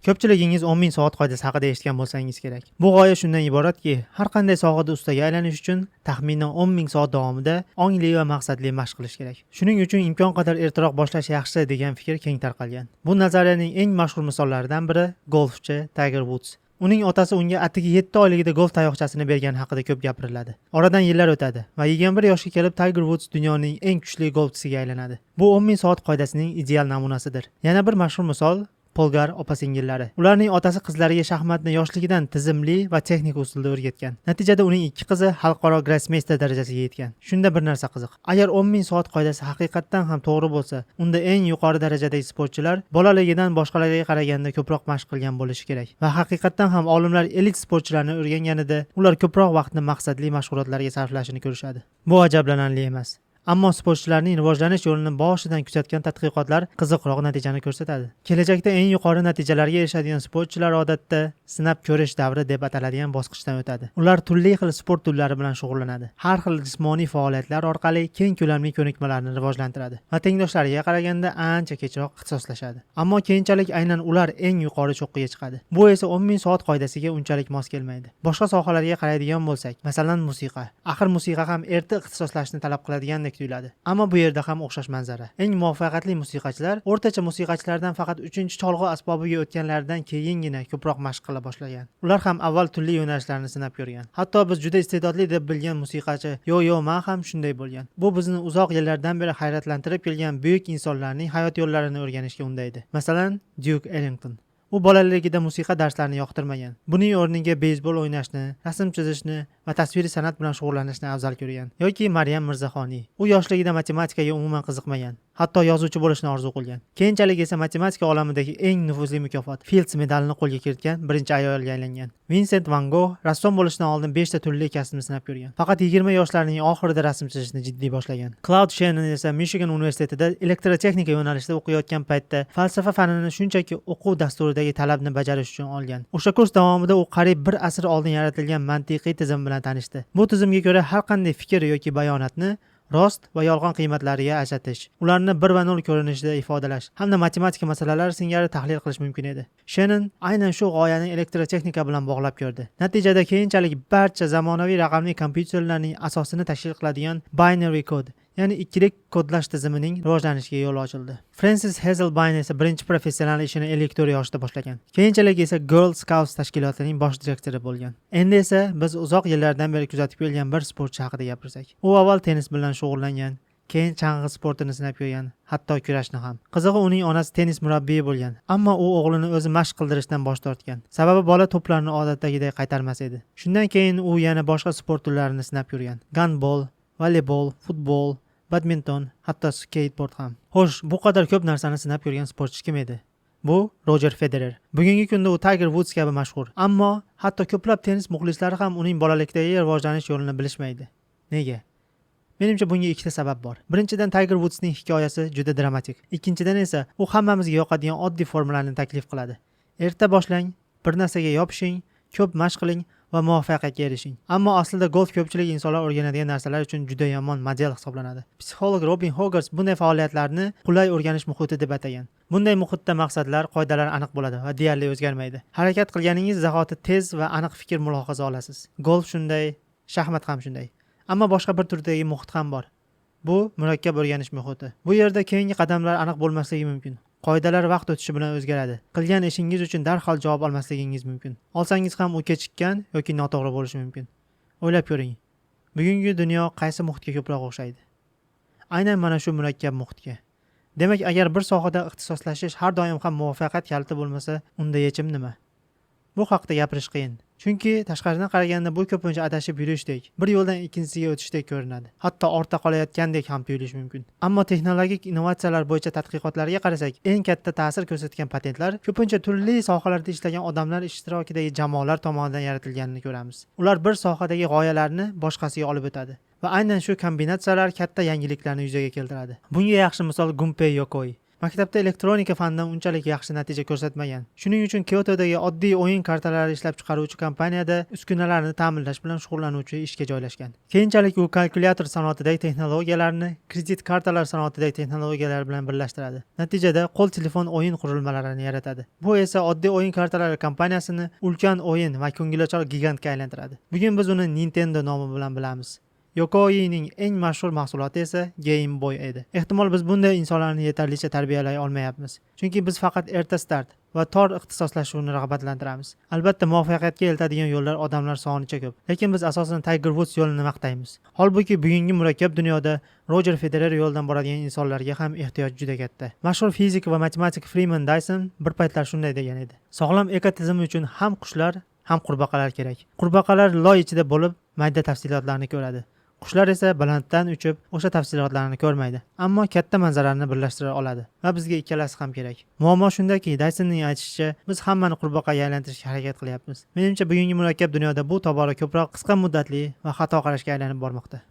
Ko'pchiligingiz 10 000 soat qoidasi haqida eshitgan bo'lsangiz kerak. Bu g'oya shundan iboratki, har qanday sohada ustaga aylanish uchun taxminan 10 000 soat davomida ongli va maqsadli mashq qilish kerak. Shuning uchun imkon qadar ertaroq boshlash yaxshi degan fikr keng tarqalgan. Bu nazariyaning eng mashhur misollaridan biri golfchi Tiger Woods. Uning otasi unga atigi 7 oyligida golf tayoqchasini bergani haqida ko'p gapiriladi. Oradan yillar o'tadi va 21 yoshga kelib Tiger Woods dunyoning eng kuchli golfchisiga aylanadi. Bu 10 000 soat qoidasining ideal namunasidir. Yana bir mashhur misol Polgar opa-singillari. Ularning otasi qizlariga shaxmatni yoshligidan tizimli va texnik usulda o'rgatgan. Natijada uning ikki qizi xalqaro grossmeyster darajasiga yetgan. Shunda bir narsa qiziq. Agar 10 000 soat qoidasi haqiqatdan ham to'g'ri bo'lsa, unda eng yuqori darajadagi sportchilar bolaligidan boshqalarga qaraganda ko'proq mashq qilgan bo'lishi kerak. Va haqiqatdan ham olimlar elit sportchilarni o'rganganida ular ko'proq vaqtni maqsadli mashg'ulotlarga sarflashini ko'rishadi. Bu ajablanarli emas. Ammo sportchilarning rivojlanish yo'lini boshidan kuzatgan tadqiqotlar qiziqroq natijani ko'rsatadi. Kelajakda eng yuqori natijalarga erishadigan sportchilar odatda sinab ko'rish davri deb ataladigan bosqichdan o'tadi. Ular turli xil sport turlari bilan shug'ullanadi. Har xil jismoniy faoliyatlar orqali keng ko'lamli ko'nikmalarni rivojlantiradi va tengdoshlariga qaraganda ancha kechroq ixtisoslashadi. Ammo keyinchalik aynan ular eng yuqori cho'qqiga chiqadi. Bu esa 10 000 soat qoidasiga unchalik mos kelmaydi. Boshqa sohalarga qaraydigan bo'lsak, masalan musiqa. Axir musiqa ham erta ixtisoslashni talab qiladigan tuyuladi. Ammo bu yerda ham o'xshash manzara. Eng muvaffaqiyatli musiqachilar o'rtacha musiqachilardan faqat 3-cholg'u asbobiga o'tganlaridan keyingina ko'proq mashq qila boshlagan. Ular ham avval turli yo'nalishlarni sinab ko'rgan. Hatto biz juda iste'dodli deb bilgan musiqachi man ham shunday bo'lgan. Bu bizni uzoq yillardan beri hayratlantirib kelgan buyuk insonlarning hayot yo'llarini o'rganishga undaydi. Masalan, Duke Ellington. U bolaligida musiqa darslarini yoqtirmagan. Buning o'rniga beysbol o'ynashni, rasm chizishni va tasviriy san'at bilan shug'ullanishni afzal ko'rgan. Yoki Maryam Mirzaxoniy. U yoshligida matematikaga umuman qiziqmagan. Hatto yozuvchi bo'lishni orzu qilgan. Keyinchalik esa matematika olamidagi eng nufuzli mukofot Fields medalini qo'lga kiritgan birinchi ayolga aylangan. Vinsent van Gogh rassom bo'lishdan oldin 5 ta turli kasbni sinab ko'rgan. Faqat 20 yoshlarining oxirida rasm chizishni jiddiy boshlagan. Claude Shannon esa Michigan universitetida elektrotexnika yo'nalishida o'qiyotgan paytda falsafa fanini shunchaki o'quv dasturidagi talabni bajarish uchun olgan. O'sha kurs davomida u qariyb 1 asr oldin yaratilgan mantiqiy tizim bilan tanishdi. Bu tizimga ko'ra har qanday fikr yoki bayonotni rost va yolg'on qiymatlariga ajratish, ularni 1 va 0 ko'rinishida ifodalash hamda matematika masalalari singari tahlil qilish mumkin edi. Shannon aynan shu g'oyani elektrotexnika bilan bog'lab ko'rdi. Natijada keyinchalik barcha zamonaviy raqamli kompyuterlarning asosini tashkil qiladigan binary code, ya'ni ikkilik kodlash tizimining rivojlanishiga yo'l ochildi. Francis Hazelbyne esa birinchi professional ishini 54 yoshda boshlagan. Keyinchalik esa Girl Scouts tashkilotining bosh direktori bo'lgan. Endi esa biz uzoq yillardan beri kuzatib kelgan bir sportchi haqida gapirsak. U avval tennis bilan shug'ullangan, keyin chang'i sportini sinab ko'rgan, hatto kurashni ham. Qizig'i uning onasi tennis murabbiyi bo'lgan, ammo u o'g'lini o'zi mashq qildirishdan bosh tortgan. Sababi bola to'plarni odatdagiday qaytarmas edi. Shundan keyin u yana boshqa sport turlarini sinab ko'rgan. Gandbol, voleybol, futbol, badminton, hatto skateboard ham. Xo'sh, bu qadar ko'p narsani sinab ko'rgan sportchi kim edi? Bu Roger Federer. Bugungi kunda u Tiger Woods kabi mashhur. Ammo hatto ko'plab tennis muxlislari ham uning bolalikdagi rivojlanish yo'lini bilishmaydi. Nega? Menimcha bunga ikkita sabab bor. Birinchidan Tiger Woodsning hikoyasi juda dramatik. Ikkinchidan esa u hammamizga yoqadigan oddiy formulani taklif qiladi. Erta boshlang, bir narsaga yopishing, ko'p mashq qiling va muvaffaqiyatga erishing. Ammo aslida golf ko'pchilik insonlar o'rganadigan narsalar uchun juda yomon model hisoblanadi. Psixolog Robin Hogarth bunday faoliyatlarni qulay o'rganish muhiti deb atagan. Bunday muhitda maqsadlar, qoidalar aniq bo'ladi va deyarli o'zgarmaydi. Harakat qilganingiz zahoti tez va aniq fikr mulohaza olasiz. Golf shunday, shaxmat ham shunday. Ammo boshqa bir turdagi muhit ham bor. Bu murakkab o'rganish muhiti. Bu yerda keyingi qadamlar aniq bo'lmasligi mumkin. Qoidalar vaqt o'tishi bilan o'zgaradi. Qilgan ishingiz uchun darhol javob olmasligingiz mumkin. Olsangiz ham u kechikkan yoki noto'g'ri bo'lishi mumkin. O'ylab ko'ring. Bugungi dunyo qaysi muhitga ko'proq o'xshaydi? Aynan mana shu murakkab muhitga. Demak, agar bir sohada ixtisoslashish har doim ham muvaffaqiyat kaliti bo'lmasa, unda yechim nima? Bu haqda gapirish qiyin. Chunki tashqaridan qaraganda bu ko'pincha adashib yurishdek, bir yo'ldan ikkinchisiga o'tishdek ko'rinadi. Hatto ortda qolayotgandek ham tuyulishi mumkin. Ammo texnologik innovatsiyalar bo'yicha tadqiqotlarga qarasak, eng katta ta'sir ko'rsatgan patentlar ko'pincha turli sohalarda ishlagan odamlar ishtirokidagi jamoalar tomonidan yaratilganini ko'ramiz. Ular bir sohadagi g'oyalarni boshqasiga olib o'tadi va aynan shu kombinatsiyalar katta yangiliklarni yuzaga keltiradi. Bunga yaxshi misol Gunpei Yokoi. Maktabda elektronika fanidan unchalik yaxshi natija ko'rsatmagan. Shuning uchun Kyotodagi oddiy o'yin kartalari ishlab chiqaruvchi kompaniyada uskunalarni ta'minlash bilan shug'ullanuvchi ishga joylashgan. Keyinchalik u kalkulyator sanoatidagi texnologiyalarni kredit kartalar sanoatidagi texnologiyalar bilan birlashtiradi. Natijada qo'l telefon o'yin qurilmalarini yaratadi. Bu esa oddiy o'yin kartalari kompaniyasini ulkan o'yin va ko'ngilochar gigantga aylantiradi. Bugun biz uni Nintendo nomi bilan bilamiz. Yokoining eng mashhur mahsuloti esa Game Boy edi. Ehtimol biz bunday insonlarni yetarlicha tarbiyalay olmayapmiz. Chunki biz faqat erta start va tor ixtisoslashuvni rag'batlantiramiz. Albatta muvaffaqiyatga eltadigan yo'llar odamlar sonicha ko'p, lekin biz asosan Tiger Woods yo'lini maqtaymiz. Holbuki bugungi murakkab dunyoda Roger Federer yo'lidan boradigan insonlarga ham ehtiyoj juda katta. Mashhur fizik va matematik Freeman Dyson bir paytlar shunday degan edi. Sog'lom ekotizim uchun ham qushlar, ham qurbaqalar kerak. Qurbaqalar loy ichida bo'lib, mayda tafsilotlarni ko'radi. Qushlar esa balanddan uchib, o'sha tafsilotlarni ko'rmaydi, ammo katta manzarani birlashtira oladi va bizga ikkalasi ham kerak. Muammo shundaki, Dysonning aytishicha, biz hammani qurbaqaga aylantirishga harakat qilyapmiz. Menimcha bugungi murakkab dunyoda bu tobora ko'proq qisqa muddatli va xato qarashga aylanib bormoqda.